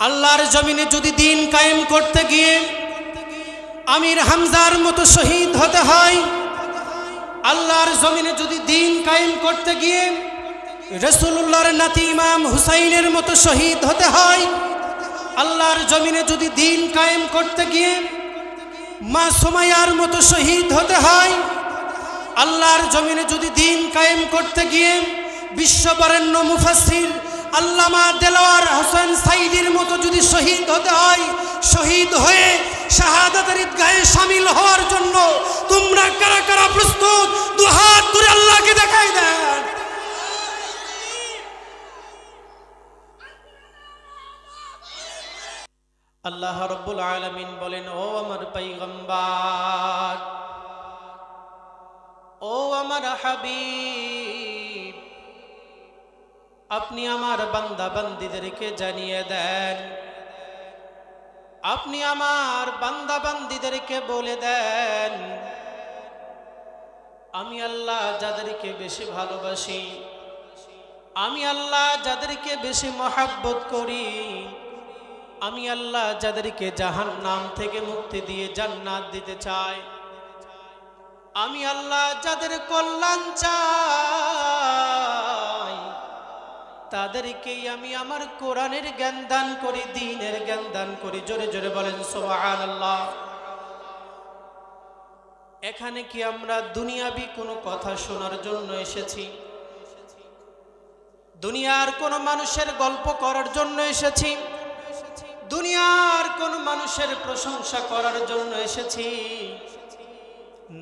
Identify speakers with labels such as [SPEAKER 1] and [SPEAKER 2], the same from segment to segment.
[SPEAKER 1] আল্লাহর জমিনে যদি দিন কায়েম করতে গিয়ে আমির হামজার মতো শহীদ হতে হয়, আল্লাহর জমিনে যদি দিন কায়েম করতে গিয়ে রাসূলুল্লাহর নাতি ইমাম হুসাইনের মতো শহীদ হতে হয়, আল্লাহর জমিনে যদি দিন কায়েম করতে গিয়ে মা সুমাইয়ার মতো শহীদ হতে হয়, আল্লাহর জমিনে যদি দিন কায়েম করতে গিয়ে বিশ্ববরেণ্য মুফাসসির আল্লামা দেলোয়ার হোসেন সাইদির মতো যদি শহীদ হতে হয়, শহীদ হয়ে শাহাদাতের ঈদগাহে শামিল হওয়ার জন্য তোমরা কারা কারা প্রস্তুত? দুহাত তুলে আল্লাহকে দেখাই দেন। আল্লাহ রাব্বুল আলামিন বলেন, ও আমার পয়গম্বর, ও আমার হাবিব, আপনি আমার বান্দা বান্দীদেরকে জানিয়ে দেন, আপনি আমার বান্দা বান্দীদেরকে বলে দেন, আমি আল্লাহ যাদেরকে বেশি ভালোবাসি, আমি আল্লাহ যাদেরকে বেশি মহব্বত করি, আমি আল্লাহ যাদেরকে জাহান্নাম থেকে মুক্তি দিয়ে জান্নাত দিতে চাই, আমি আল্লাহ যাদের কল্যাণ চাই, তাদেরকেই আমি আমার কোরআনের জ্ঞান দান করি, দ্বীনের জ্ঞান দান করি। জোরে জোরে বলেন সুবহানাল্লাহ। এখানে কি আমরা দুনিয়াবি কোনো কথা শোনার জন্য এসেছি? দুনিয়ার কোন মানুষের গল্প করার জন্য এসেছি? দুনিয়ার কোন মানুষের প্রশংসা করার জন্য এসেছি?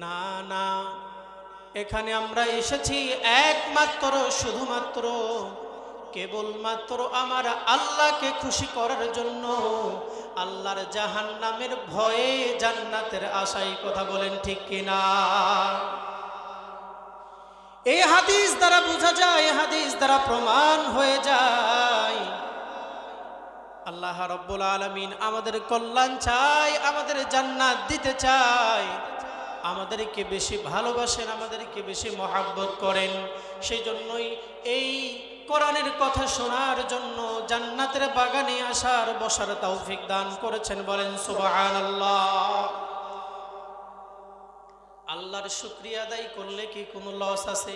[SPEAKER 1] না না, এখানে আমরা এসেছি একমাত্র শুধুমাত্র কেবলমাত্র আমার আল্লাহকে খুশি করার জন্য, আল্লাহর জাহান্নামের ভয়ে জান্নাতের আশায়। কথা বলেন ঠিক কিনা? এই হাদিস দ্বারা বোঝা যায়, এই হাদিস দ্বারা প্রমাণ হয়ে যায় আল্লাহ রাব্বুল আলামিন আমাদের কল্যাণ চাই, আমাদের জান্নাত দিতে চাই, আমাদেরকে বেশি ভালোবাসেন, আমাদেরকে বেশি মহব্বত করেন। সেই জন্যই এই কোরআনের কথা শোনার জন্য জান্নাতের বাগানে আসার বসার তৌফিক দান করেছেন। বলেন সুবহানাল্লাহ। আল্লাহর শুকরিয়া আদায় করলে কি কোনো লস আছে?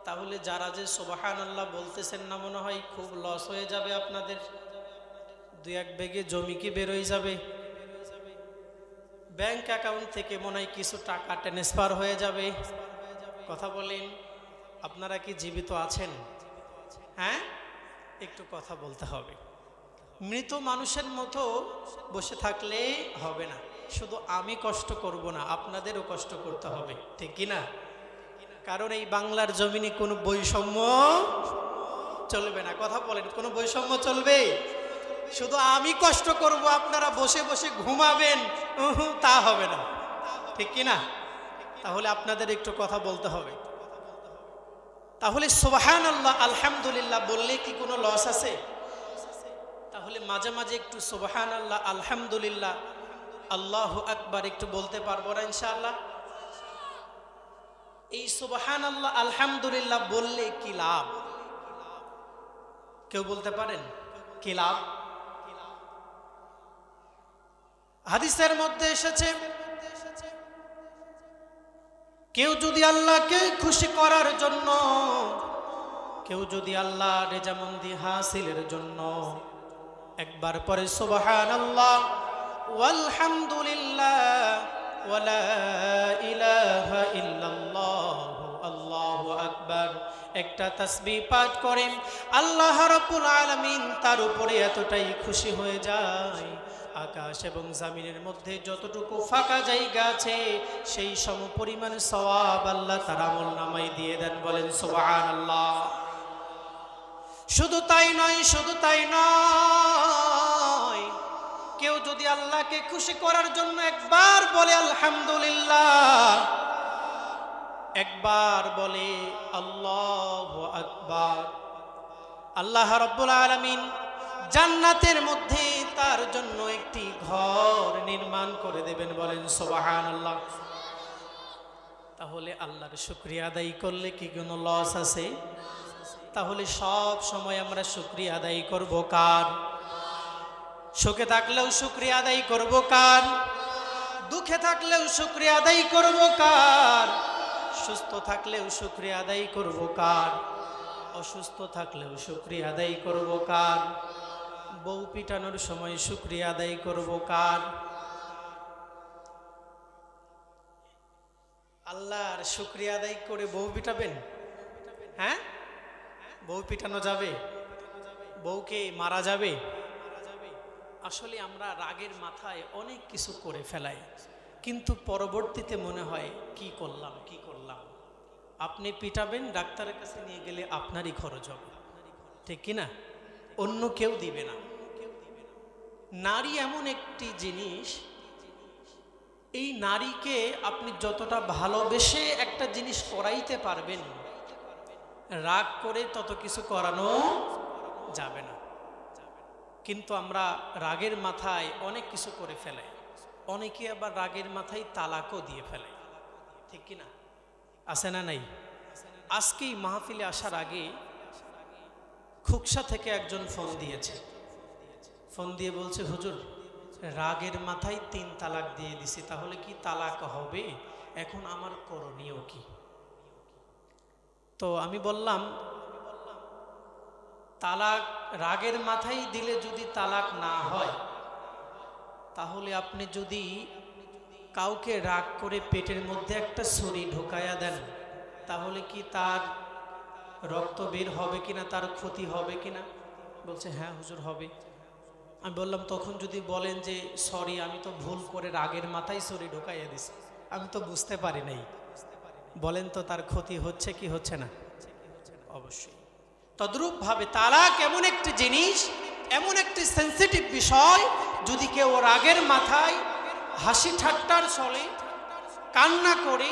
[SPEAKER 1] তাহলে যারা যে সুবহানাল্লাহ বলতেছেন না, মনে হয় খুব লস হয়ে যাবে আপনাদের। দুই এক বেগে জমি কি বের হয়ে যাবে, ব্যাংক অ্যাকাউন্ট থেকে মনে হয় কিছু টাকা ট্রান্সফার হয়ে যাবে। কথা বলেন, আপনারা কি জীবিত আছেন? হ্যাঁ, একটু কথা বলতে হবে। মৃত মানুষের মতো বসে থাকলে হবে না। শুধু আমি কষ্ট করব না, আপনাদেরও কষ্ট করতে হবে, ঠিক কি না? কারণ এই বাংলার জমিনে কোনো বৈষম্য চলবে না। কথা বলেন, কোনো বৈষম্য চলবে? শুধু আমি কষ্ট করব, আপনারা বসে বসে ঘুমাবেন, তা হবে না, ঠিক কি না? তাহলে আপনাদের একটু কথা বলতে হবে। তাহলে সুবহানাল্লাহ আলহামদুলিল্লাহ বললে কি কোনো লস আছে? তাহলে মাঝে মাঝে একটু সুবহানাল্লাহ আলহামদুলিল্লাহ আল্লাহু আকবার একটু বলতে পারবো না ইনশাআল্লাহ? এই সুবহানাল্লাহ আলহামদুলিল্লাহ বললে কি লাভ? কেউ বলতে পারেন কি লাভ? হাদিসের মধ্যে এসেছে, কেউ যদি আল্লাহকে খুশি করার জন্য, কেউ যদি আল্লাহর রেজামন্দি হাসিলের জন্য একবার পরে সুবহানাল্লাহ ওয়ালহামদুলিল্লাহ ওয়ালা ইলাহা ইল্লাল্লাহ আল্লাহু আকবার একটা তাসবিহ পাঠ করেন, আল্লাহ রাব্বুল আলামিন তার উপরে এতটাই খুশি হয়ে যায়, আকাশ এবং জমিনের মধ্যে যতটুকু ফাঁকা জায়গা আছে সেই সমপরিমাণ সওয়াব আল্লাহ তার আমলনামায় দিয়ে দেন। বলেন সুবহানাল্লাহ। শুধু তাই নয়, শুধু তাই নয়, কেউ যদি আল্লাহকে খুশি করার জন্য একবার বলে আলহামদুলিল্লাহ, একবার বলে আল্লাহু আকবার, আল্লাহ রাব্বুল আলামিন জান্নাতের মধ্যে তার জন্য একটি ঘর নির্মাণ করে দেবেন। বলেন সুবহানাল্লাহ। তাহলে আল্লাহর শুকরিয়া আদায় করলে কি কোনো লস আছে? তাহলে সব সময় আমরা শুকরিয়া আদায় করব কার? সুখে থাকলেও শুকরিয়া আদায় করব কার? দুঃখে থাকলেও শুকরিয়া আদায় করব কার? সুস্থ থাকলেও শুকরিয়া আদায় করব কার? অসুস্থ থাকলেও শুকরিয়া আদায় করব কার? বউ পিটানোর সময় শুকরিয়া আদায় করব কার? আল্লাহর শুকরিয়া আদায় করে বউ পিটাবেন? হ্যাঁ, বউ পিটানো যাবে? বউকে মারা যাবে? আসলে আমরা রাগের মাথায় অনেক কিছু করে ফেলাই, কিন্তু পরবর্তীতে মনে হয় কি করলাম কি করলাম। আপনি পিটাবেন, ডাক্তারের কাছে নিয়ে গেলে আপনারই খরচ হবে, ঠিক কিনা? অন্য কেউ দিবে না। নারী এমন একটি জিনিস, এই নারীকে আপনি যতটা ভালোবেসে একটা জিনিস করাইতে পারবেন, রাগ করে তত কিছু করানো যাবে না। কিন্তু আমরা রাগের মাথায় অনেক কিছু করে ফেলাই, অনেকে আবার রাগের মাথায় তালাকও দিয়ে ফেলে, ঠিক কিনা? আছে না নাই? আজকেই মাহফিলে আসার আগে খুকসা থেকে একজন ফোন দিয়েছে, ফোন দিয়ে বলছে, হুজুর রাগের মাথায় 3 তালাক দিয়ে দিছি, তাহলে কি তালাক হবে? এখন আমার করণীয় কি? তো আমি বললাম, তালাক রাগের মাথায় দিলে যদি তালাক না হয়, তাহলে আপনি যদি কাউকে রাগ করে পেটের মধ্যে একটা ছুরি ঢোকায়া দেন, তাহলে কি তার রক্ত বের হবে কিনা, তার ক্ষতি হবে কিনা? বলছে হ্যাঁ হুজুর হবে। আমি বললাম, তখন যদি বলেন যে সরি, আমি তো ভুল করে রাগের মাথায় ছুরি ঢোকাইয়া দিছি, আমি তো বুঝতে পারি নাই, বলেন তো তার ক্ষতি হচ্ছে কি হচ্ছে না? অবশ্যই। তদ্রূপ ভাবে তালাক এমন একটি জিনিস, এমন একটি সেন্সিটিভ বিষয়, যদি কেউ রাগের মাথায় হাসি ঠাট্টার ছলে কান্না করে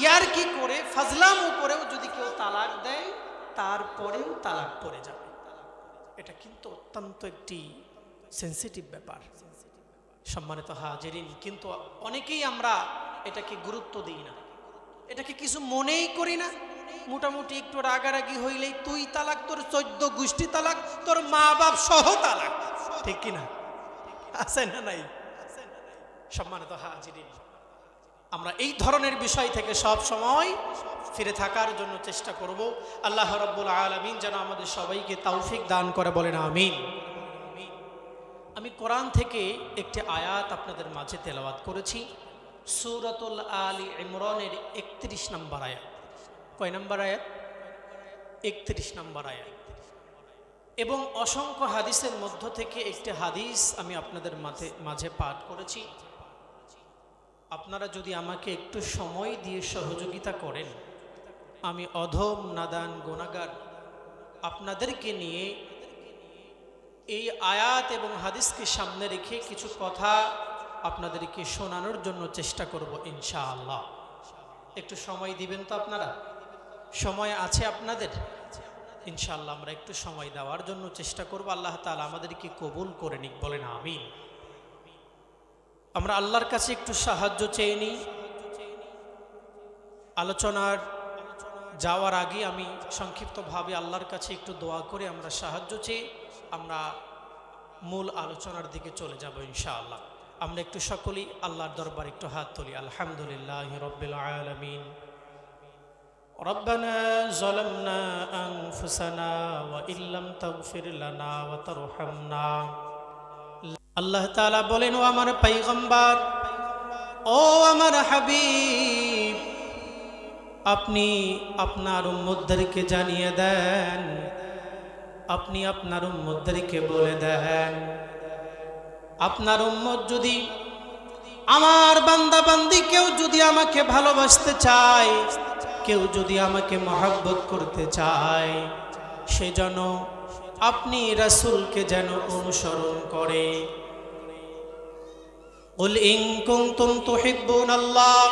[SPEAKER 1] ইয়ারকি করে ফাজলামো করেও যদি কেউ তালাক দেয়, তারপরেও তালাক পড়ে যাবে। এটা কিন্তু অত্যন্ত একটি সেন্সিটিভ ব্যাপার, সম্মানিত হাজিরিন। কিন্তু অনেকেই আমরা এটাকে গুরুত্ব দিই না, এটাকে কিছু মনেই করি না। মোটামুটি একটু রাগারাগি হইলেই তুই তালাক, তোর 14 গোষ্ঠী তালাক, তোর মা বাপ সহ তালাক, ঠিক কিনা? আছে না নাই? সম্মানিত হাজিরিন, আমরা এই ধরনের বিষয় থেকে সব সময় ফিরে থাকার জন্য চেষ্টা করব। আল্লাহ রাব্বুল আলামিন যেন আমাদের সবাইকে তৌফিক দান করে, বলেন আমিন। আমি কোরআন থেকে একটি আয়াত আপনাদের মাঝে তেলাওয়াত করেছি, সূরাতুল আলী ইমরানের 31 নম্বর আয়াত। কয় নম্বর আয়াত? 31 নম্বর আয়াত। এবং অসংখ্য হাদিসের মধ্য থেকে একটি হাদিস আমি আপনাদের মাঝে পাঠ করেছি। আপনারা যদি আমাকে একটু সময় দিয়ে সহযোগিতা করেন, আমি অধম নাদান গুনাহগার আপনাদেরকে নিয়ে এই আয়াত এবং হাদিসকে সামনে রেখে কিছু কথা আপনাদেরকে শোনানোর জন্য চেষ্টা করব ইনশাআল্লাহ। একটু সময় দিবেন তো আপনারা? সময় আছে আপনাদের? ইনশাআল্লাহ আমরা একটু সময় দেওয়ার জন্য চেষ্টা করব। আল্লাহ তাআলা আমাদেরকে কবুল করে নিক, বলেন আমিন। আমরা আল্লাহর কাছে একটু সাহায্য চেয়ে নিই। আলোচনার যাওয়ার আগে আমি সংক্ষিপ্তভাবে আল্লাহর কাছে একটু দোয়া করে আমরা সাহায্য চেয়ে আমরা মূল আলোচনার দিকে চলে যাব ইনশাআল্লাহ। আমরা একটু সকলেই আল্লাহর দরবারে একটু হাত তুলি। আলহামদুলিল্লাহি রাব্বিল আলামিন। রব্বানা যালামনা আনফুসানা ওয়া ইল্লাম তাগফির লানা ওয়া তারহামনা। আল্লাহ তাআলা বলেন, ও আমার পয়গম্বর, ও আমার হাবিব, আপনি আপনার উম্মতদেরকে জানিয়ে দেন, আপনি আপনার উম্মতদেরকে বলে দেন, আপনার উম্মত যদি, আমার বান্দা বান্দি কেউ যদি আমাকে ভালোবাসতে চায়, কেউ যদি আমাকে মহব্বত করতে চায়, সে যেন আপনি রাসূলকে যেন অনুসরণ করে। কুল ইন কুনতুম তুহিব্বুনাল্লাহ,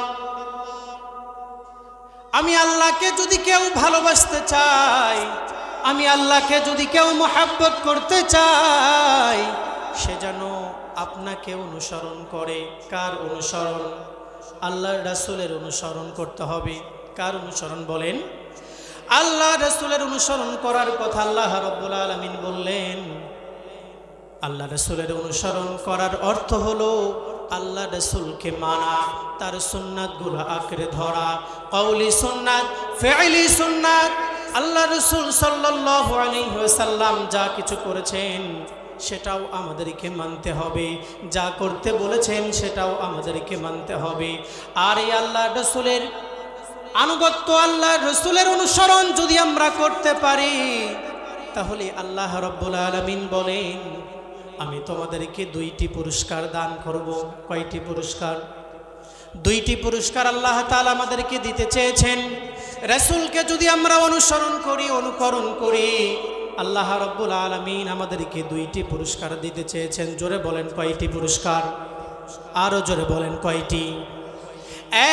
[SPEAKER 1] আমি আল্লাহকে যদি কেউ ভালোবাসতে চায়, আমি আল্লাহকে যদি কেউ মহব্বত করতে চায়, সে যেন আপনাকে অনুসরণ করে। কার অনুসরণ? আল্লাহর রাসূলের অনুসরণ করতে হবে। কার অনুসরণ বলেন? আল্লাহ রাসূলের অনুসরণ করার কথা আল্লাহ রাব্বুল আলামিন বললেন, আল্লাহ রাসূলের অনুসরণ করার অর্থ হলো আল্লাহ রাসূলকে মানা, তার সুন্নাতগুলো আঁকড়ে ধরা, কওলি সুন্নাত, ফি'লি সুন্নাত। আল্লাহ রাসূল সাল্লাল্লাহু আলাইহি ওয়াসাল্লাম যা কিছু করেছেন সেটাও আমাদেরকে মানতে হবে, যা করতে বলেছেন সেটাও আমাদেরকে মানতে হবে। আর এই আল্লাহ রাসূলের আনুগত্য, আল্লাহ রাসূলের অনুসরণ যদি আমরা করতে পারি, তাহলে আল্লাহ রাব্বুল আলামিন বলেন, আমি তোমাদেরকে 2টি পুরস্কার দান করব। কয়টি পুরস্কার? 2টি পুরস্কার আল্লাহ তাআলা আমাদেরকে দিতে চেয়েছেন। রাসূলকে যদি আমরা অনুসরণ করি, অনুকরণ করি, আল্লাহ রাব্বুল আলামিন আমাদেরকে 2টি পুরস্কার দিতে চেয়েছেন। জোরে বলেন কয়টি পুরস্কার? আরো জোরে বলেন কয়টি?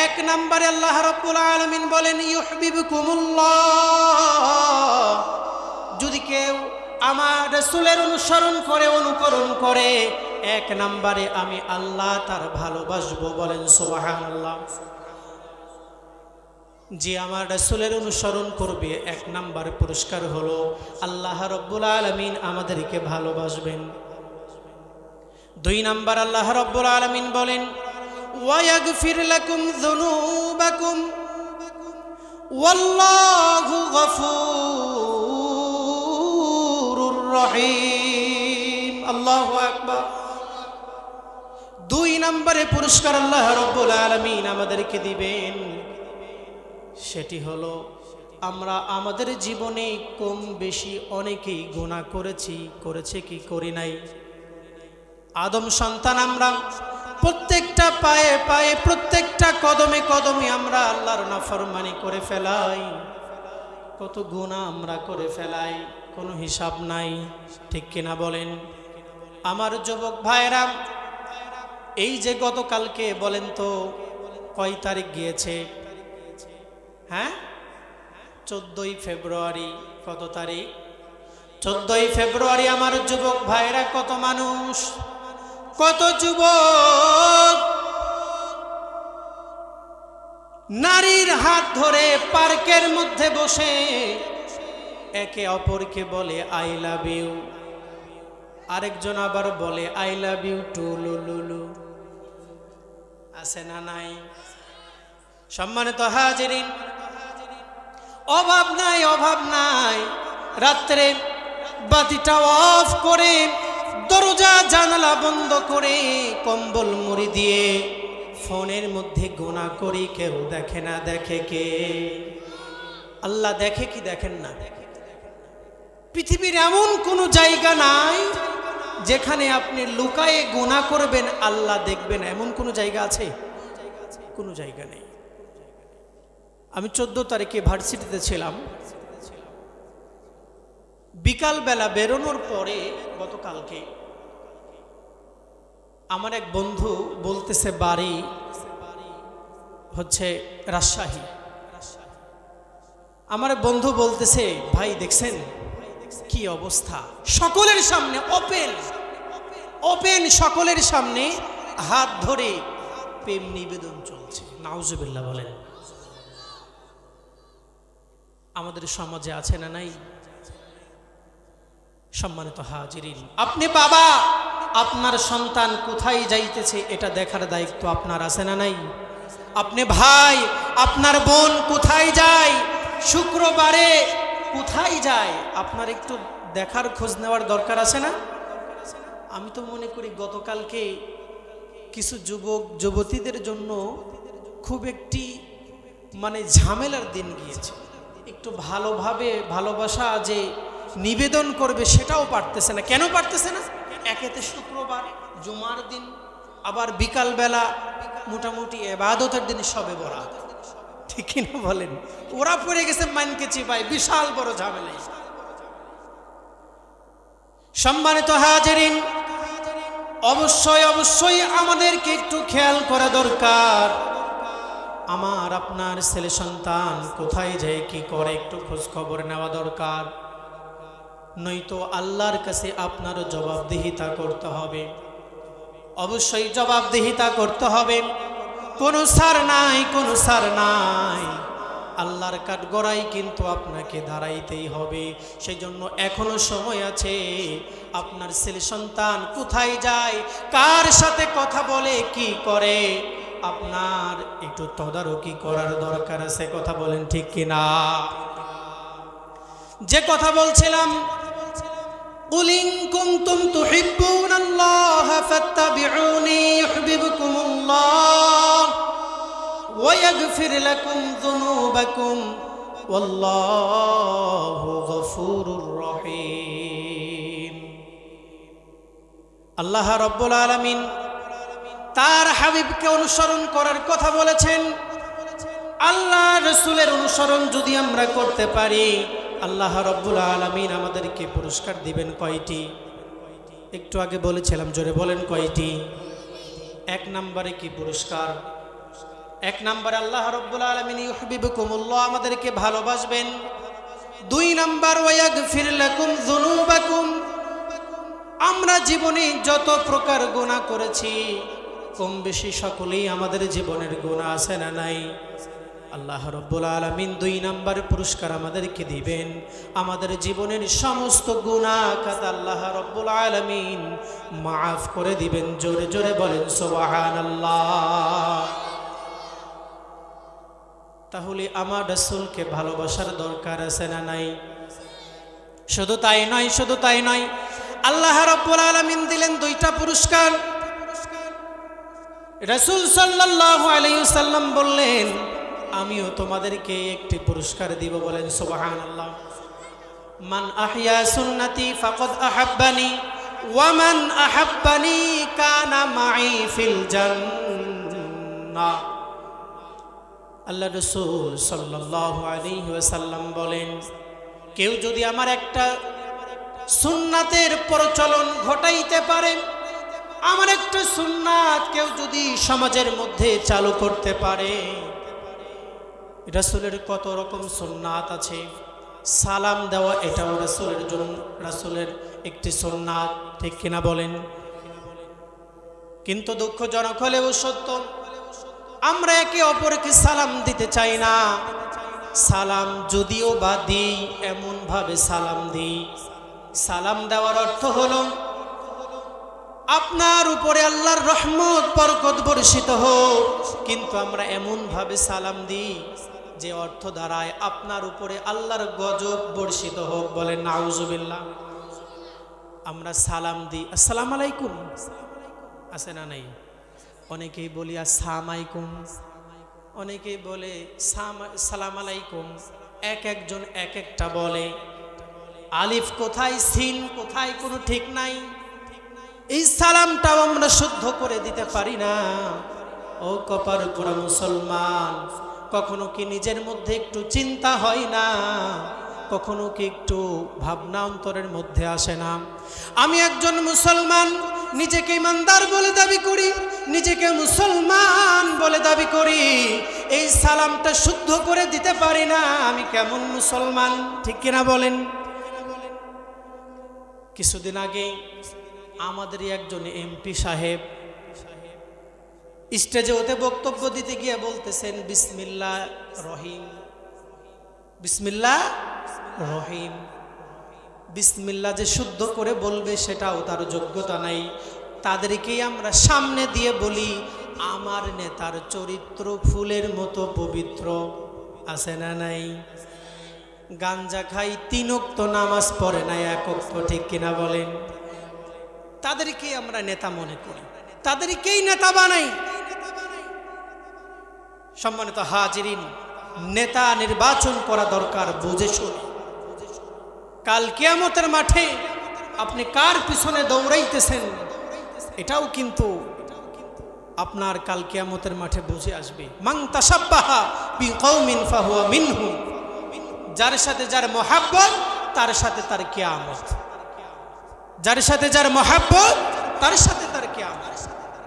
[SPEAKER 1] 1 নম্বরে আল্লাহ রাব্বুল আলামিন বলেন, ইউহিব্বুকুমুল্লাহ, যদি কেউ আমার রাসূলের অনুসরণ করে, অনুকরণ করে, 1 নম্বরে আমি আল্লাহ তার ভালোবাসবো। বলেন সুবহানাল্লাহ। যে আমার রাসূলের অনুসরণ করবে, 1 নম্বর পুরস্কার হলো আল্লাহ রাব্বুল আলামিন আমাদেরকে ভালোবাসবেন। 2 নম্বর আল্লাহ রাব্বুল আলামিন বলেন, ওয়ায়াগফির লাকুম যুনুবাকুম ওয়াল্লাহু গফুরুর রহিম। আল্লাহু আকবার। 2 নম্বরে পুরস্কার আল্লাহ রাব্বুল আলামিন আমাদেরকে দিবেন, সেটি হলো আমরা আমাদের জীবনে কম বেশি অনেকেই গুনাহ করেছে কি করি নাই? আদম সন্তান আমরা প্রত্যেকটা পায়ে পায়ে, প্রত্যেকটা কদমে কদমে আমরা আল্লাহর নাফরমানি করে ফেলাই। কত গুনাহ আমরা করে ফেলাই, কোনো হিসাব নাই। ঠিক কিনা বলেন? আমার যুবক ভাইরা, এই যে গতকালকে বলেন তো কয় তারিখ গিয়েছে? হ্যাঁ, 14ই ফেব্রুয়ারি। কত তারিখ? 14ই ফেব্রুয়ারি। আমার যুবক ভাইরা, কত মানুষ, কত যুবক নারীর হাত ধরে পার্কের মধ্যে বসে একে অপরকে বলে আই লাভ ইউ, আরেকজন আবার বলে আই লাভ ইউ টু লুলুলু। আছে না নাই? সম্মানিত হাজিরিন, অভাব নাই, অভাব নাই। রাত্রে বাতিটা অফ করে, দরজা জানালা বন্ধ করে, কম্বল মুড়ি দিয়ে ফোনের মধ্যে গুনাহ করি, কেউ দেখে না। দেখে কে? আল্লাহ দেখে কি দেখেন না? পৃথিবীর এমন কোনো জায়গা নাই যেখানে আপনি লুকায়ে গুনাহ করবেন আল্লাহ দেখবেন, এমন কোনো জায়গা আছে? কোনো জায়গা নেই। আমি 14 তারিখে ভার্সিটিতে ছিলাম। বিকালবেলা বেরোনোর পরে গতকালকে আমার এক বন্ধু বলতেছে, বাড়ি হচ্ছে রাজশাহী। আমার এক বন্ধু বলতেছে, ভাই দেখছেন কি অবস্থা? সকলের সামনে ওপেন সকলের সামনে হাত ধরে প্রেম নিবেদন চলছে। নাউজুবিল্লাহ বলেন। আমাদের সমাজে আছে না নাই? সম্মানিত হাজিরিন, আপনি বাবা, আপনার সন্তান কোথায় যাইতেছে এটা দেখার দায়িত্ব আপনার আছে না নাই? আপনি ভাই, আপনার বোন কোথায় যায়, শুক্রবারে কোথায় যায়, আপনার একটু দেখার খোঁজ নেওয়ার দরকার আছে না? আমি তো মনে করি গতকালকে কিছু যুবক যুবতীদের জন্য খুব একটি ঝামেলার দিন গিয়েছে। একটু ভালোভাবে ভালোবাসা যে নিবেদন করবে সেটাও পারতেছে না। কেন পারতেছে না? একেতে শুক্রবার, জুমার দিন, আবার বিকালবেলা মোটামুটি ইবাদতের দিন, সবে বরাত। ঠিক কিনা বলেন? ওরা পড়ে গেছে মানকে চিপায়, বিশাল বড় ঝামেলা। সম্মানিত হাজিরিন, অবশ্যই অবশ্যই আমাদেরকে একটু খেয়াল করা দরকার। আমার আপনার ছেলে সন্তান কোথায় যায়, কি করে, একটু খোঁজ খবর নেওয়া দরকার। নয়তো আল্লাহর কাছে আপনার জবাবদিহিতা করতে হবে। অবশ্যই জবাবদিহিতা করতে হবে। কোনো সার নাই, কোনো সার নাই। আল্লাহর কাঠগড়ায় কিন্তু আপনাকে দাঁড়াইতেই হবে। সেই জন্য এখনো সময় আছে। আপনার ছেলে সন্তান কোথায় যায়, কার সাথে কথা বলে, কি করে, আপনার একটু তদারকি করার দরকার আছে। কথা বলেন ঠিক কিনা? যে কথা বলছিলাম, قل إن كنتم تحبون الله فاتبعوني يحببكم الله ويغفر لكم ذنوبكم والله غفور رحيم। আল্লাহ রাব্বুল আলামিন তার হাবিবকে অনুসরণ করার কথা বলেছেন। আল্লাহ রাসূলের অনুসরণ যদি আমরা করতে পারি, আল্লাহ রাব্বুল আলামিন আমাদেরকে পুরস্কার দিবেন কয়টি? একটু আগে বলেছিলাম, জোরে বলেন কয়টি? এক নম্বরে কি পুরস্কার? এক নম্বরে আল্লাহ রাব্বুল আলামিন ইউহিব্বুকুমুল্লাহ, আমাদেরকে ভালোবাসবেন। দুই নম্বর ওয়াগফির লাকুম যুনুবাকুম, আমরা জীবনে যত প্রকার গুনাহ করেছি কম বেশি সকলেই আমাদের জীবনের গুনাহ আছে না নাই? আল্লাহ রাব্বুল আলামিন দুই নম্বর পুরস্কার আমাদেরকে দিবেন। আমাদের জীবনের সমস্ত গুনাহ খাতা আল্লাহ রাব্বুল আলামিন মাফ করে দিবেন। জোরে জোরে বলেন সুবহানাল্লাহ। তাহলে আমার রাসূলকে ভালোবাসার দরকার আছে না নাই? শুধু তাই নয়, শুধু তাই নয়, আল্লাহ রাব্বুল আলামিন দিলেন দুইটা পুরস্কার। রাসূল সাল্লাল্লাহু আলাইহি ওয়াসাল্লাম বললেন, আমিও তোমাদেরকে একটি পুরস্কার দিব। বলেন সুবহানাল্লাহ। মান আহইয়া সুন্নতি ফাকাদ আহাব্বানি ওয়া মান আহাব্বানি কানা মাই ফিল জান্নাহ। আল্লাহ রাসূল সাল্লাল্লাহু আলাইহি ওয়াসাল্লাম বলেন, কেউ যদি আমার একটা সুন্নাতের প্রচলন ঘটাইতে পারে, আমার একটা সুন্নাত কেউ যদি সমাজের মধ্যে চালু করতে পারে। রাসূলের কত রকম সুন্নাত আছে। সালাম দেওয়া এটাও রাসূলের জন্য, রাসূলের একটি সুন্নাত, ঠিক কিনা বলেন? কিন্তু দুঃখজনক হলেও সত্য, আমরা একে অপরকে সালাম দিতে চাই না। সালাম যদিও বা দিই, এমন ভাবে সালাম দিই, সালাম দেওয়ার অর্থ হলো আপনার উপরে আল্লাহর রহমত বরকত বর্ষিত হোক, কিন্তু আমরা এমন ভাবে সালাম দিই যে অর্থ দ্বারায় আপনার উপরে আল্লাহর গজব বর্ষিত হোক। বলেন নাউজুবিল্লাহ। আমরা সালাম দিই আসসালামু আলাইকুম, আছে না নাই? অনেকেই বলি আসসালামু আলাইকুম, অনেকেই বলে সালাম আলাইকুম। এক একজন এক একটা বলে। আলিফ কোথায়, সিন কোথায়, কোনো ঠিক নাই। এই সালামটাও আমরা শুদ্ধ করে দিতে পারি না। ও কপার পোড়া মুসলমান, কখনো কি নিজের মধ্যে একটু চিন্তা হয় না? কখনো কি একটু ভাবনা অন্তরের মধ্যে আসে না? আমি একজন মুসলমান, নিজেকে ইমানদার বলে দাবি করি, নিজেকে মুসলমান বলে দাবি করি, এই সালামটা শুদ্ধ করে দিতে পারি না, আমি কেমন মুসলমান? ঠিক কিনা বলেন? কিছুদিন আগে আমাদেরই একজন এমপি সাহেব স্টেজে ওতে বক্তব্য দিতে গিয়ে বলতেছেন বিসমিল্লাহ রহিম, বিসমিল্লাহ রহিম। বিসমিল্লাহ যে শুদ্ধ করে বলবে সেটাও তার যোগ্যতা নাই। তাদেরকেই আমরা সামনে দিয়ে বলি, আমার নেতার চরিত্র ফুলের মতো পবিত্র, আছে না নাই? গাঞ্জা খাই, 3 ওয়াক্ত নামাজ পড়ে না, 1 ওয়াক্ত, ঠিক কিনা বলেন? তাদেরকেই আমরা নেতা মনে করি, তাদেরকেই নেতা বানাই। সম্মানিত হাজিরিন, নেতা নির্বাচন করা দরকার বুঝে শুনে। কাল কিয়ামতের মাঠে আপনি কার পিছনে দৌড়াইতেছেন এটাও কিন্তু আপনার কাল কিয়ামতের মাঠে বুঝে আসবে। মান তাশাব্বাহা বিকওমিন ফাহুয়া মিনহুম, যার সাথে যার মহাব্বত তার সাথে তার কিয়ামত, যার সাথে যার মহাব্বত তার সাথে তার কিয়ামত।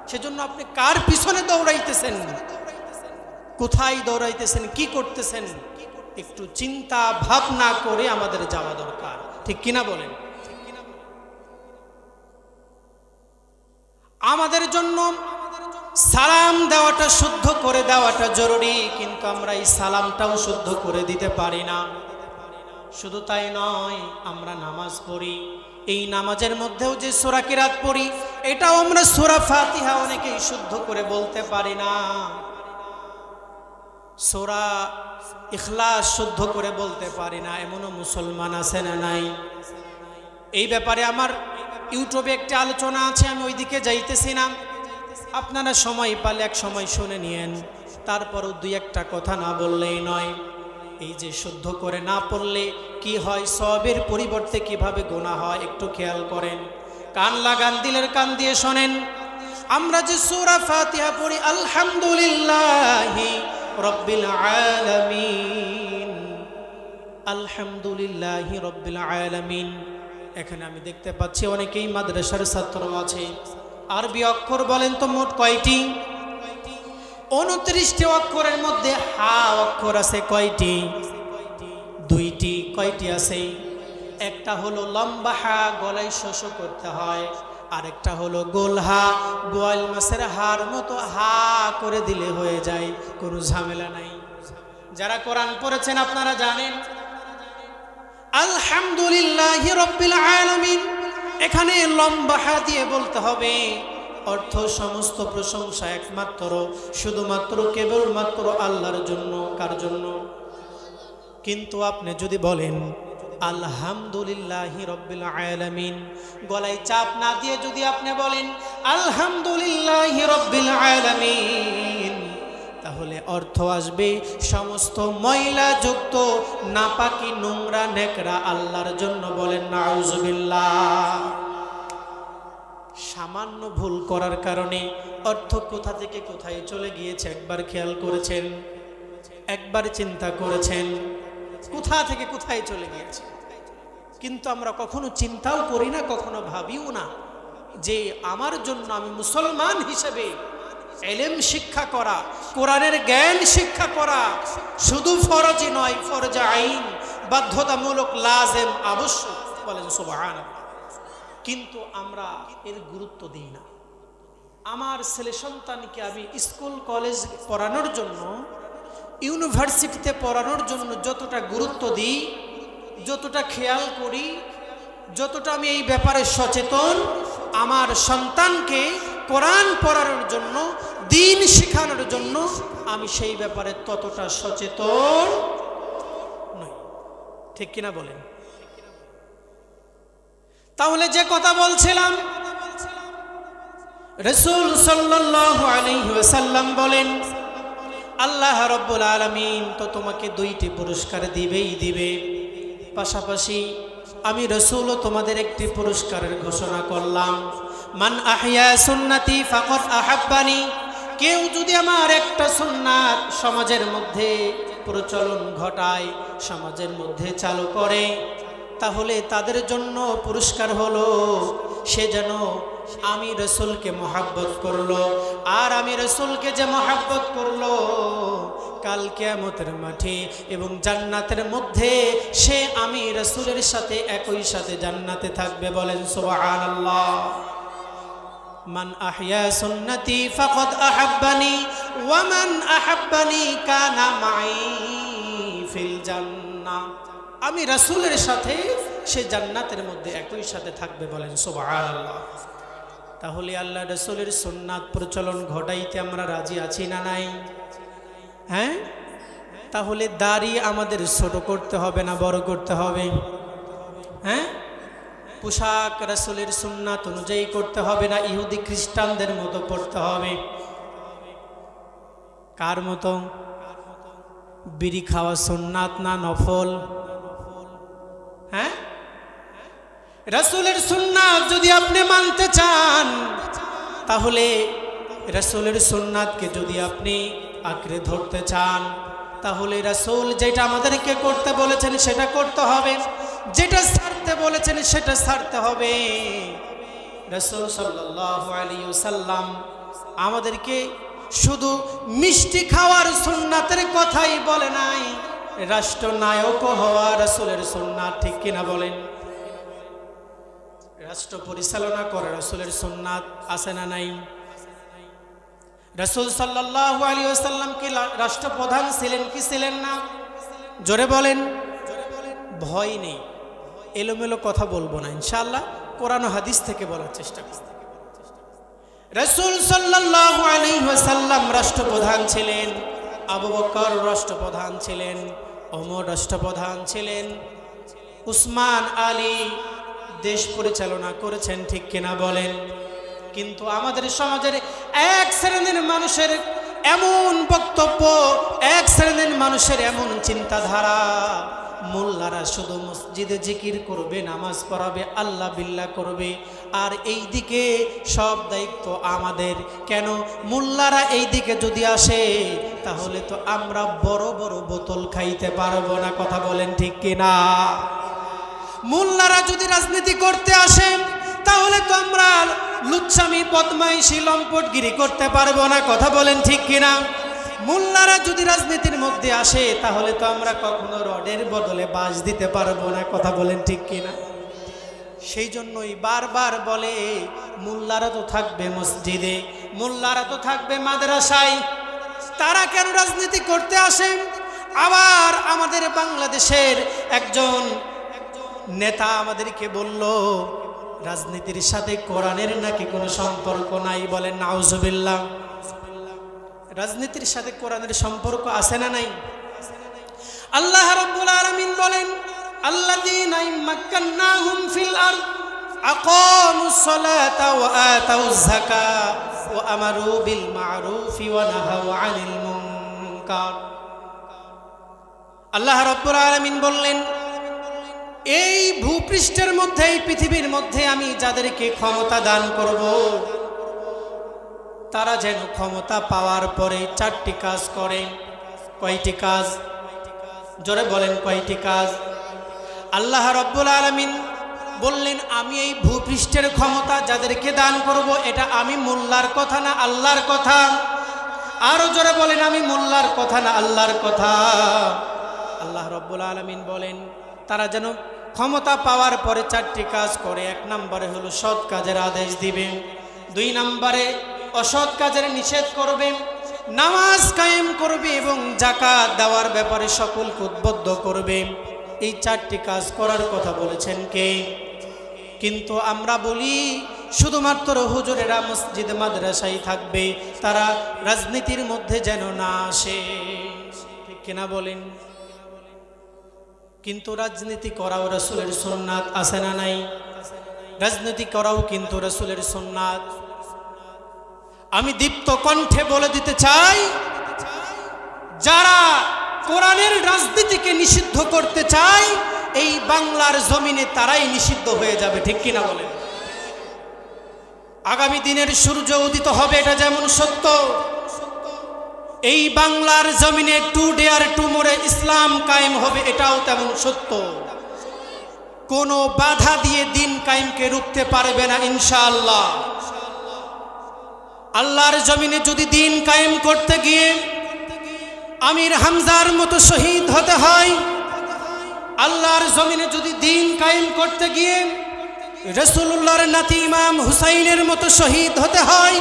[SPEAKER 1] সেজন্য আপনি কার পিছনে দৌড়াইতেছেন, কোথায় দৌড়াইতেছেন, কি করতেছেন, একটু চিন্তা ভাবনা করে আমাদের যাওয়া দরকার, ঠিক কিনা বলেন? আমাদের জন্য সালাম দেওয়াটা শুদ্ধ করে দেওয়াটা জরুরি, কিন্তু আমরা এই সালামটাও শুদ্ধ করে দিতে পারি না। শুধু তাই নয়, আমরা নামাজ পড়ি, এই নামাজের মধ্যেও যে সূরা কিরাত পড়ি, এটাও আমরা সূরা ফাতিহা অনেকেই শুদ্ধ করে বলতে পারি না। সূরা ইখলাস শুদ্ধ করে বলতে পারি না, এমনও মুসলমান আছে না নাই? এই ব্যাপারে আমার ইউটিউবে একটা আলোচনা আছে, আমি ওইদিকে যাইতেছি না, আপনারা সময় পালে এক সময় শুনে নিয়েন। তারপরও দুই একটা কথা না বললেই নয়। এই যে শুদ্ধ করে না পড়লে কি হয়, সওয়াবের পরিবর্তে কিভাবে গুনাহ হয় একটু খেয়াল করেন। কান লাগান, দিলের কান দিয়ে শোনেন। আমরা যে সূরা ফাতিহা পড়ি, আলহামদুলিল্লাহি রাব্বিল আলামিন, আলহামদুলিল্লাহি রাব্বিল আলামিন, এখানে আমি দেখতে পাচ্ছি অনেকেই মাদ্রাসার ছাত্র আছে। আরবি অক্ষর বলেন তো মোট কয়টি? 29টি অক্ষরের মধ্যে হা অক্ষর আছে কয়টি? 2টি। কয়টি আছে? একটা হলো লম্বা হা, গলায় শোষ করতে হয়, আরেকটা হলো গোল হা, বোয়াল মাছের হার মতো হা করে দিলে হয়ে যায়, কোনো ঝামেলা নাই। যারা কোরআন পড়েছেন আপনারা জানেন আলহামদুলিল্লাহি রাব্বিল আলামিন, এখানে লম্বা হা দিয়ে বলতে হবে। অর্থ সমস্ত প্রশংসা একমাত্র শুধুমাত্র কেবলমাত্র আল্লাহর জন্য। কার জন্য? কিন্তু আপনি যদি বলেন আলহামদুলিল্লাহি রাব্বিল আলামিন, গলায় চাপ না দিয়ে যদি আপনি বলেন আলহামদুলিল্লাহি রাব্বিল আলামিন, তাহলে অর্থ আসবে সমস্ত ময়লা যুক্ত নাপাকি নোংরা নেকড়া আল্লাহর জন্য। বলেন নাউজুবিল্লাহ। সামান্য ভুল করার কারণে অর্থ কোথা থেকে কোথায় চলে গিয়েছে একবার খেয়াল করেছেন? একবার চিন্তা করেছেন কোথা থেকে কোথায় চলে গিয়েছে? কিন্তু আমরা কখনো চিন্তাও করি না, কখনো ভাবিও না যে আমার জন্য, আমি মুসলমান হিসেবে ইলম শিক্ষা করা, কোরআনের জ্ঞান শিক্ষা করা শুধু ফরজই নয়, ফরজে আইন, বাধ্যতামূলক, লাজেম, আবশ্যক। বলেন সুবহানাল্লাহ। কিন্তু আমরা এর গুরুত্ব দিই না। আমার ছেলে সন্তানকে আমি স্কুল কলেজ পড়ানোর জন্য, ইউনিভার্সিটিতে পড়ানোর জন্য যতটা গুরুত্ব দিই, যতটা খেয়াল করি, যতটা আমি এই ব্যাপারে সচেতন, আমার সন্তানকে কোরআন পড়ানোর জন্য, দ্বীন শেখানোর জন্য আমি সেই ব্যাপারে ততটা সচেতন নই। ঠিক কিনা বলেন? তাহলে যে কথা বলছিলাম, রাসূল সাল্লাল্লাহু আলাইহি ওয়াসাল্লাম বলেন আল্লাহ রাব্বুল আলামিন তো তোমাকে 2টি পুরস্কার দিবেই দিবে। পাশাপাশি আমি রাসূলও তোমাদের একটি পুরস্কারের ঘোষণা করলাম। মান আহইয়া সুন্নতি ফাকাদ আহাব্বানি, কেউ যদি আমার একটা সুন্নাত সমাজের মধ্যে প্রচলন ঘটায়, সমাজের মধ্যে চালু করে, তাহলে তাদের জন্য পুরস্কার হলো সে যেন আমি রাসূলকে মহব্বত করলো। আর আমি রাসূলকে যে মহব্বত করলো, কাল কিয়ামতের মাঠে এবং জান্নাতের মধ্যে সে আমি রাসূলের সাথে একই সাথে জান্নাতে থাকবে। বলেন সুবহানাল্লাহ। মান আহইয়া সুন্নতি ফাকাদ আহাব্বানি ওয়া মান আহাব্বানি কানা মাই ফিল জান্নাহ, আমি রাসূলের সাথে সে জান্নাতের মধ্যে একই সাথে থাকবে। বলেন সুবহানাল্লাহ। তাহলে আল্লাহ রাসূলের সুন্নাত প্রচলন ঘটাইতে আমরা রাজি আছি না নাই? হ্যাঁ? তাহলে দাড়ি আমাদের ছোট করতে হবে না বড় করতে হবে? হ্যাঁ? পোশাক রাসূলের সুন্নাত অনুযায়ী করতে হবে না ইহুদি খ্রিস্টানদের মতো পড়তে হবে? কার মতো? বিড়ি খাওয়া সুন্নাত না নফল? হ্যাঁ? রাসূলের সুন্নাত যদি আপনি মানতে চান, তাহলে রাসূলের সুন্নাতকে যদি আপনি আঁকড়ে ধরতে চান, তাহলে রাসূল যেটা আমাদেরকে করতে বলেছেন সেটা করতে হবে, যেটা ছাড়তে বলেছেন সেটা ছাড়তে হবে। রাসূল সাল্লাল্লাহু আলাইহি ওয়াসাল্লাম আমাদেরকে শুধু মিষ্টি খাওয়ার সুন্নাতের কথাই বলে নাই, রাষ্ট্রনায়ক হওয়া রাসূলের সুন্নাত। ঠিক কিনা বলেন? রাষ্ট্র পরিচালনা করে রাসূলের সুন্নাত আছে না নাই? রাসূল সাল্লাল্লাহু আলাইহি ওয়াসাল্লাম কি রাষ্ট্রপ্রধান ছিলেন কি ছিলেন না? জোরে বলেন। ভয় নেই, এলোমেলো কথা বলবো না ইনশাআল্লাহ, কোরআন ও হাদিস থেকে বলার চেষ্টা করব। রাসূল সাল্লাল্লাহু আলাইহি ওয়াসাল্লাম রাষ্ট্রপ্রধান ছিলেন, আবু বকর রাষ্ট্রপ্রধান ছিলেন, ওমর রাষ্ট্রপ্রধান ছিলেন, উসমান আলী দেশ পরিচালনা করেছেন, ঠিক কিনা বলেন? কিন্তু আমাদের সমাজের এক শ্রেণীর মানুষের এমন বক্তব্য, এক শ্রেণীর মানুষের এমন চিন্তাধারা, মোল্লারা শুধু মসজিদে জিকির করবে, নামাজ পড়াবে, আল্লাহ বিল্লাহ করবে, আর এই দিকে সব দায়িত্ব আমাদের। কেন? মোল্লারা এই দিকে যদি আসে তাহলে তো আমরা বড় বড় বোতল খাইতে পারবো না, কথা বলেন ঠিক কিনা? মোল্লারা যদি রাজনীতি করতে আসে তাহলে তো আমরা লুচ্ছামি, বদমাইশি, লম্পটগিরি করতে পারবো না, কথা বলেন ঠিক কিনা? মোল্লারা যদি রাজনীতির মধ্যে আসে তাহলে তো আমরা কখনো রডের বদলে বাঁশ দিতে পারবো না, কথা বলেন ঠিক কিনা? সেই জন্যই বারবার বলে মোল্লারা তো থাকবে মসজিদে, মোল্লারা তো থাকবে মাদ্রাসায়, তারা কেন রাজনীতি করতে আসে? আবার আমাদের বাংলাদেশের একজন নেতা আমাদেরকে বলল রাজনীতির সাথে কোরআনের নাকি কোনো সম্পর্ক নাই। বলেন নাউজুবিল্লাহ। রাজনীতির সাথে কোরআনের সম্পর্ক আছে না নাই? আল্লাহ রাব্বুল আলামিন বলেন আল্লাযীনা মাক্কান্নাহুম ফিল আরদ আকামুস সালাতা ওয়া আতাউয যাকাত ওয়া আমারু বিল মা'রুফি ওয়া নাহাউ আনিল মুনকার। আল্লাহ রাব্বুল আলামিন বললেন এই ভূপৃষ্ঠের মধ্যে, এই পৃথিবীর মধ্যে আমি যাদেরকে ক্ষমতা দান করব তারা যেন ক্ষমতা পাওয়ার পরে চারটি কাজ করে। কয়টি কাজ? জোরে বলেন কয়টি কাজ? আল্লাহ রাব্বুল আলামিন বললেন আমি এই ভূপৃষ্ঠের ক্ষমতা যাদেরকে দান করব, এটা আমি মোল্লার কথা না আল্লাহর কথা? আরো জোরে বলেন আমি মোল্লার কথা না আল্লাহর কথা? আল্লাহ রাব্বুল আলামিন বলেন তারা যেন ক্ষমতা পাওয়ার পরে চারটি কাজ করে। এক নম্বরে হলো সৎ কাজের আদেশ দিবে, দুই নম্বরে অসৎ কাজের নিষেধ করবে, নামাজ কায়েম করবে এবং যাকাত দেওয়ার ব্যাপারে সকলকে উদ্বুদ্ধ করবে। এই চারটি কাজ করার কথা বলেছেন কে? কিন্তু আমরা বলি শুধুমাত্র হুজুরেরা মসজিদ মাদ্রাসায় থাকবে, তারা রাজনীতির মধ্যে যেন না আসে, ঠিক কিনা বলেন? কিন্তু রাজনীতি করাও রাসূলের সুন্নাত, আছে না নাই? রাজনীতি করাও কিন্তু রাসূলের সুন্নাত। আমি দীপ্ত কণ্ঠে বলে দিতে চাই, যারা কোরআনের রাজনীতিকে নিষিদ্ধ করতে চায় এই বাংলার জমিনে তারাই নিষিদ্ধ হয়ে যাবে, ঠিক কিনা বলেন? আগামী দিনের সূর্য উদিত হবে, এটা যেমন সত্য, এই বাংলার জমিনে টুডে আর টুমোরে ইসলাম কায়েম হবে, এটাও তেমন সত্য। কোনো বাধা দিয়ে দিন কায়েমকে রুখতে পারবে না ইনশাআল্লাহ। আল্লাহর জমিনে যদি দিন কায়েম করতে গিয়ে আমির হামজার মতো শহীদ হতে হয়, আল্লাহর জমিনে যদি দিন কায়েম করতে গিয়ে রাসূলুল্লাহর নাতি ইমাম হুসাইনের মতো শহীদ হতে হয়,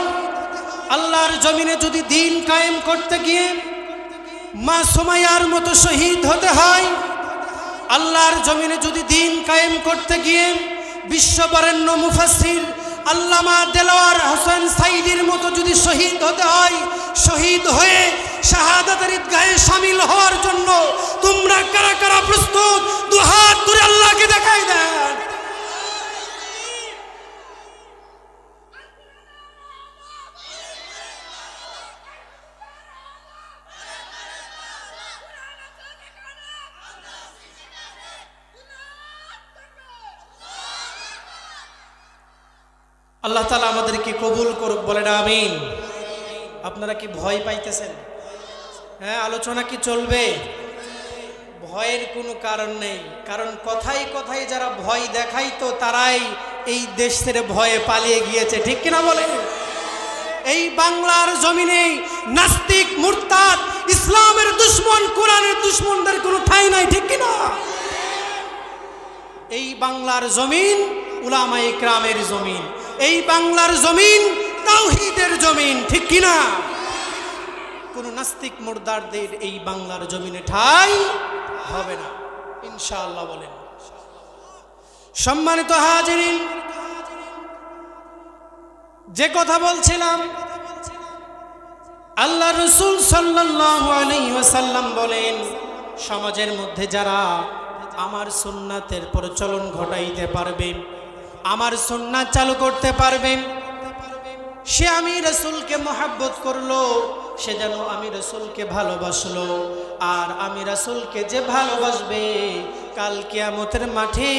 [SPEAKER 1] আল্লাহর জমিনে যদি দিন কায়েম করতে গিয়ে মা সুমাইয়ার মতো শহীদ হতে হয়, আল্লাহর জমিনে যদি দিন কায়েম করতে গিয়ে বিশ্ববরেণ্য মুফাসসির আল্লামা দেলোয়ার হোসেন সাইদির মতো যদি শহীদ হতে হয়, শহীদ হয়ে শাহাদাতের ঈদগাহে শামিল হওয়ার জন্য তোমরা কারা কারা প্রস্তুত? দুহাত তুলে আল্লাহকে দেখাই দেন। আল্লাহ তাআলা আমাদেরকে কবুল করুক, বলেন আমিন। আপনারা কি ভয় পাইতেছেন? হ্যাঁ, আলোচনা কি চলবে? ভয়ের কোনো কারণ নেই, কারণ কথায় কথায় যারা ভয় দেখাইতো তারাই এই দেশ ছেড়ে ভয়ে পালিয়ে গিয়েছে, ঠিক কিনা বলে? এই বাংলার জমিনে নাস্তিক, মুরতাদ, ইসলামের দুশমন, কোরআনের দুশমনদের কোনো ঠাঁই নাই, ঠিক কিনা? এই বাংলার জমিন উলামায়ে ইকরামের জমিন, এই বাংলার জমিন তাওহীদের জমিন, ঠিক কিনা? কোন নাস্তিক মুর্দারদের এই বাংলার জমিনে ঠাঁই হবে না ইনশাআল্লাহ বলেন। সম্মানিত হাজিরিন, যে কথা বলছিলাম, আল্লাহ রাসূল সাল্লাল্লাহু আলাইহি ওয়াসাল্লাম বলেন, সমাজের মধ্যে যারা আমার সুন্নাতের প্রচলন ঘটাইতে পারবে, আমার সুন্নাত চালু করতে পারবে, সে আমি রাসূলকে মহব্বত করলো, সে যেন আমি রাসূলকে ভালোবাসলো। আর আমি রাসূলকে যে ভালোবাসবে, কাল কিয়ামতের মাঠে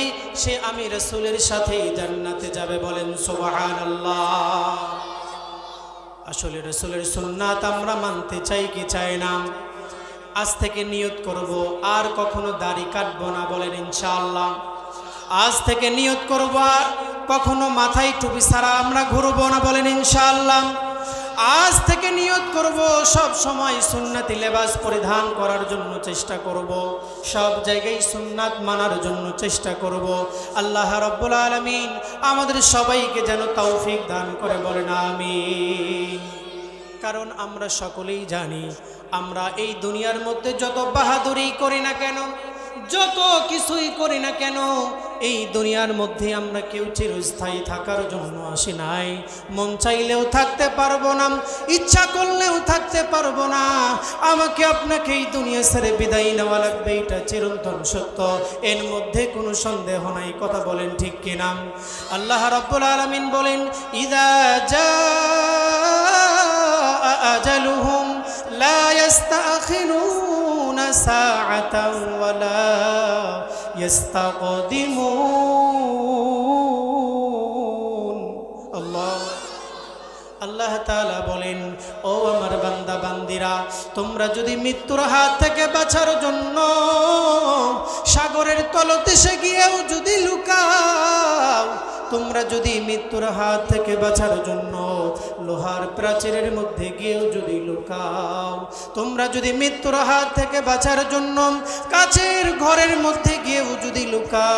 [SPEAKER 1] সে আমি রাসূলের সাথেই জান্নাতে যাবে। বলেন সুবহানাল্লাহ। আসলে রাসূলের সুন্নাত আমরা মানতে চাই কি চাই না? আজ থেকে নিয়ত করব আর কখনো দাড়ি কাটবো না। বলেন ইনশাআল্লাহ। আজ থেকে নিয়ত করব আর কখনো মাথায় টুপি ছাড়া আমরা ঘুরবো না। বলেন ইনশাআল্লাহ। আজ থেকে নিয়ত করব সব সময় সুন্নতি লেবাস পরিধান করার জন্য চেষ্টা করব, সব জায়গায় সুন্নাত মানার জন্য চেষ্টা করব। আল্লাহ রাব্বুল আলামিন আমাদের সবাইকে যেন তৌফিক দান করে। বলেন আমিন। কারণ আমরা সকলেই জানি, আমরা এই দুনিয়ার মধ্যে যত বাহাদুরি করি না কেন, যত কিছুই করি না কেন, এই দুনিয়ার মধ্যে আমরা কেউ চিরস্থায়ী থাকার জন্য আসি নাই। মন চাইলেও থাকতে পারবো না, ইচ্ছা করলেও থাকতে পারবো না। আমাকে আপনাকে এই দুনিয়া ছেড়ে বিদায় নেওয়া লাগবে, এটা চিরন্তন সত্য, এর মধ্যে কোনো সন্দেহ নাই। কথা বলেন ঠিক কিনা? আল্লাহ রাব্বুল আলামিন বলেন, ইযা জাআ আজালুহুম লা ইস্তাখিরুনা সাআতান ওয়ালা ইস্তাকদিমুন। আল্লাহ তাআলা বলেন, ও আমার বান্দা বান্দিরা, তোমরা যদি মৃত্যুর হাত থেকে বাঁচার জন্য সাগরের তলদেশে গিয়েও যদি লুকাও, তোমরা যদি মৃত্যুর হাত থেকে বাঁচার জন্য লোহার প্রাচীরের মধ্যে গিয়েও যদি লুকাও, তোমরা যদি মৃত্যুর হাত থেকে বাঁচার জন্য কাচের ঘরের মধ্যে গিয়েও যদি লুকাও,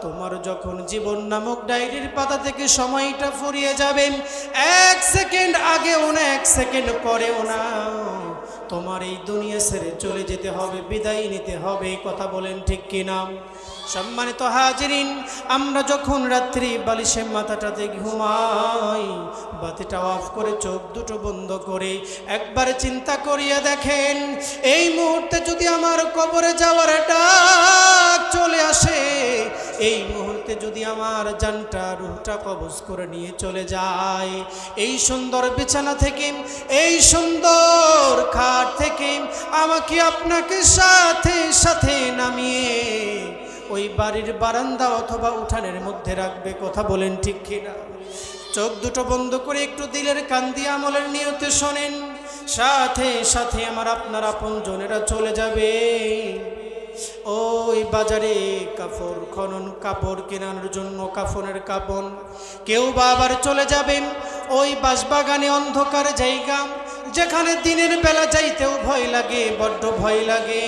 [SPEAKER 1] তোমার যখন জীবন নামক ডায়েরির পাতা থেকে সময়টা ফুরিয়ে যাবে, 1 সেকেন্ড আগেও না 1 সেকেন্ড পরেও না, তোমার এই দুনিয়া ছেড়ে চলে যেতে হবে, বিদায় নিতে হবে। কথা বলেন ঠিক কিনা? সম্মানিত হাজিরিন, আমরা যখন রাত্রি বালিশে মাথাটাতে ঘুমাই, বাতিটা অফ করে চোখ দুটো বন্ধ করে একবার চিন্তা করিয়া দেখেন, এই মুহূর্তে যদি আমার কবরে যাওয়ার ডাক চলে আসে, এই মুহূর্তে যদি আমার জানটা রূহটা কবজ করে নিয়ে চলে যায়, এই সুন্দর বিছানা থেকে, এই সুন্দর খাট থেকে আমাকে আপনাকে সাথে সাথে নামিয়ে ওই বাড়ির বারান্দা অথবা উঠানের মধ্যে রাখবে। কথা বলেন ঠিক কিনা? চোখ দুটো বন্ধ করে একটু দিলের কান দিয়ে আমলের নিয়তে শোনেন, সাথে সাথে আমার আপনার আপনজনেরা চলে যাবে ওই বাজারে কাপড় খনন, কাপড় কেনার জন্য কাফনের কাপন। কেউ বা আবার চলে যাবেন ওই বাঁশবাগানে, অন্ধকার জায়গা, যেখানে দিনের বেলা যাইতেও ভয় লাগে, বড্ড ভয় লাগে।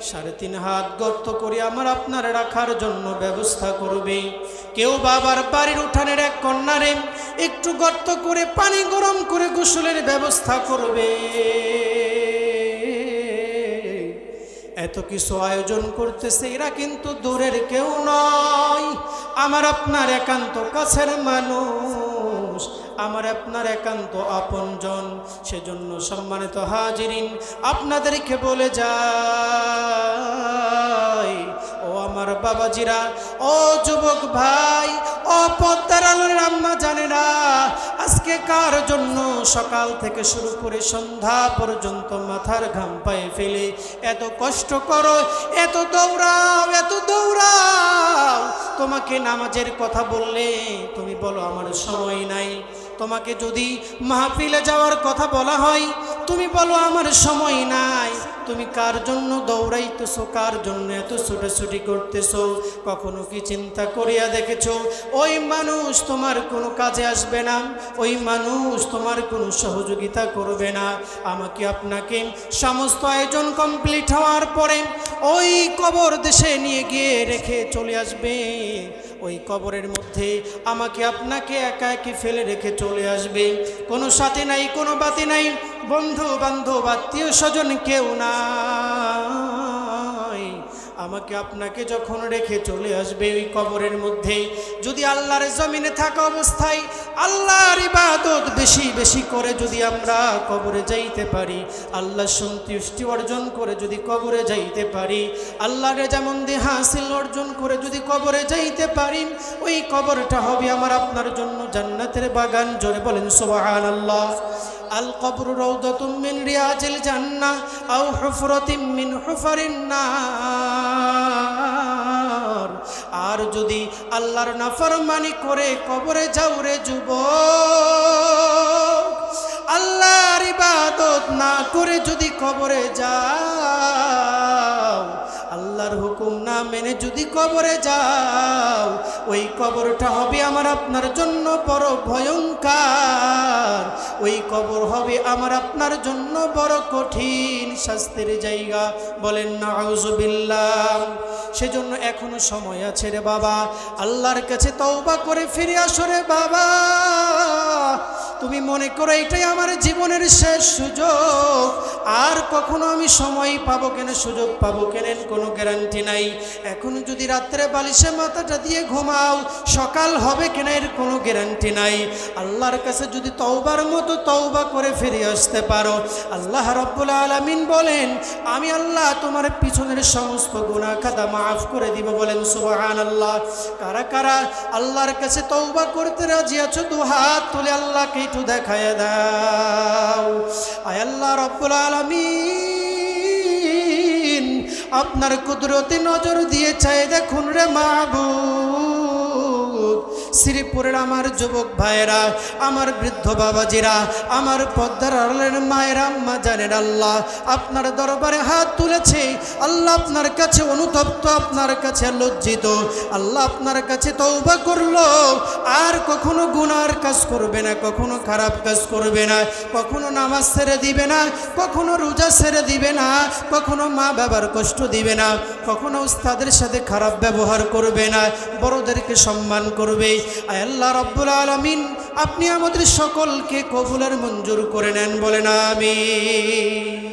[SPEAKER 1] 3.5 হাত গর্ত করে আমার আপনার রাখার জন্য ব্যবস্থা করবে। কেউ বাবার বাড়ির উঠানের এক কর্নারে একটু গর্ত করে পানি গরম করে গোসলের ব্যবস্থা করবে। এত কিছু আয়োজন করতেছে, এরা কিন্তু দূরের কেউ নয়, আমার আপনার একান্ত কাছের মানুষ, আমার আপনার একান্ত আপনজন। সেজন্য সম্মানিত হাজিরিন, আপনাদেরকে বলে যাই, ও আমার বাবাজিরা, ও যুবক ভাই, ও পদ্মার আলোর আম্মা জানেরা, আজকে কার জন্য সকাল থেকে শুরু করে সন্ধ্যা পর্যন্ত মাথার ঘাম পায়ে ফেলে এত কষ্ট করো, এত দৌড়াও, এত দৌড়াও। তোমাকে নামাজের কথা বললে তুমি বলো আমার সময় নাই। তোমাকে যদি মাহফিলে যাওয়ার কথা বলা হয়, তুমি বলো আমার সময় নাই। তুমি কার জন্য দৌড়াইতেছো, কার জন্য এত ছুটাছুটি করতেছো? কখনো কি চিন্তা করিয়া দেখেছো ওই মানুষ তোমার কোনো কাজে আসবে না, ওই মানুষ তোমার কোনো সহযোগিতা করবে না? আমাকে আপনাকে সমস্ত আয়োজন কমপ্লিট হওয়ার পরে ওই কবর দেশে নিয়ে গিয়ে রেখে চলে আসবে। ওই কবরের মধ্যে আমাকে আপনাকে একা একা ফেলে রেখে চলে আসবে। কোনো সাথী নাই, কোনো বাতি নাই, বন্ধু বান্ধব আত্মীয় স্বজন কেউ নাই। আমাকে আপনাকে যখন রেখে চলে আসবে ওই কবরের মধ্যে, যদি আল্লাহর জমিনে থাকা অবস্থায় আল্লাহর ইবাদত বেশি বেশি করে যদি আমরা কবরে যাইতে পারি, আল্লাহ সন্তুষ্টি অর্জন করে যদি কবরে যাইতে পারি, আল্লাহর রেজামন্দি হাসিল অর্জন করে যদি কবরে যাইতে পারি, ওই কবরটা হবে আমার আপনার জন্য জান্নাতের বাগান। জোরে বলেন সুবহানাল্লাহ। আল কবর রাউদাতুম মিন রিয়াজিল জান্নাহ আও হুফরাতিম মিন হুফারিন নার। আর যদি আল্লাহর নাফরমানি করে কবরে যাও রে যুবক, আল্লাহর ইবাদত না করে যদি কবরে যাও, আল্লাহর হুকুম না মেনে যদি কবরে যাও, ওই কবরটা হবে আমার আপনার জন্য বড় ভয়ঙ্কর। ওই কবর হবে আমার আপনার জন্য বড় কঠিন শাস্তির জায়গা। বলেন নাউযুবিল্লাহ। সেজন্য এখনো সময় আছে রে বাবা, আল্লাহর কাছে তওবা করে ফিরে আসো রে বাবা। তুমি মনে করো এটাই আমার জীবনের শেষ সুযোগ, আর কখনো আমি সময় পাবো কেন, সুযোগ পাবো কেন, কোনো গ্যারান্টি নাই। এখন যদি রাত্রে বালিশে মাথাটা দিয়ে ঘুমাও, সকাল হবে কেন এর কোনো গ্যারান্টি নাই। আল্লাহর কাছে যদি তওবার মতো তওবা করে ফিরে আসতে পারো, আল্লাহ রাব্বুল আলামিন বলেন আমি আল্লাহ তোমার পিছনের সমস্ত গুনাহ খাতা মাফ করে দিব। বলেন সুবহানাল্লাহ। কারা কারা আল্লাহর কাছে তওবা করতে রাজি আছো? দু হাত তুলে আল্লাহকে একটু দেখায় দাও। আয় আল্লাহ রাব্বুল আলামিন, আপনার কুদরতে নজর দিয়ে চাই দেখুন রে মাবুদ। শ্রীপুরের আমার যুবক ভাইরা, আমার বৃদ্ধ বাবাজিরা, আমার পদ্মার আড়ালের মায়েরা, আম্মা জানেন, আল্লাহ আপনার দরবারে হাত তুলেছে। আল্লাহ আপনার কাছে অনুতপ্ত, আপনার কাছে লজ্জিত। আল্লাহ আপনার কাছে তওবা করলো, আর কখনো গুনার কাজ করবে না, কখনো খারাপ কাজ করবে না, কখনো নামাজ ছেড়ে দিবে না, কখনো রোজা ছেড়ে দিবে না, কখনো মা বাবার কষ্ট দিবে না, কখনো উস্তাদের সাথে খারাপ ব্যবহার করবে না, বড়দেরকে সম্মান করবে। আয় আল্লাহ রাব্বুল আলামিন, আপনি আমাদের সকলকে কবুল আর মঞ্জুর করে নেন। বলেন আমিন।